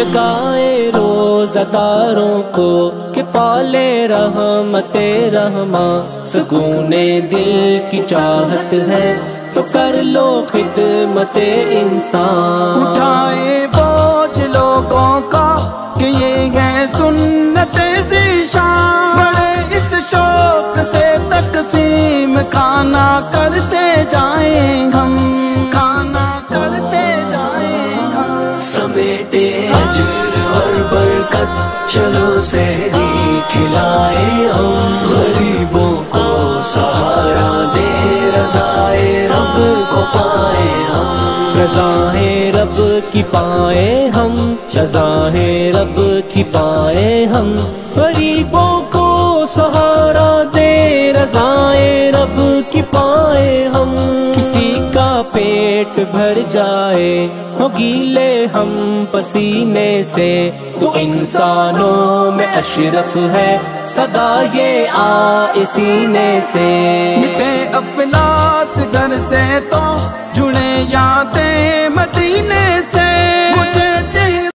جگائے روزہ داروں کو کہ پالے رحمت رحماں، سکون دل کی چاہت ہے تو کر لو خدمت انسان۔ اٹھائے بوجھ لوگوں کا کہ یہ ہے سنت ذیشان، بڑے اس شوق سے تقسیم کھانا کرتے جائیں ہم، کھانا کرتے جائیں ہم۔ سمیٹے اجر اور برکت، چلو سحری کھلائے ہم، غریبوں کو سہارا دے، رضائے رب کو پائے ہم، رضائے رب کی پائے ہم، رضائے رب کی پائے ہم، غریبوں کو سہارا دے، رضائے رب کی پائے ہم۔ کسی کا پیٹ بھر جائے ہو گیلے ہم پسینے سے، تو انسانوں میں اشرف ہے صدا یہ آئے سینے سے۔ مٹے افلاک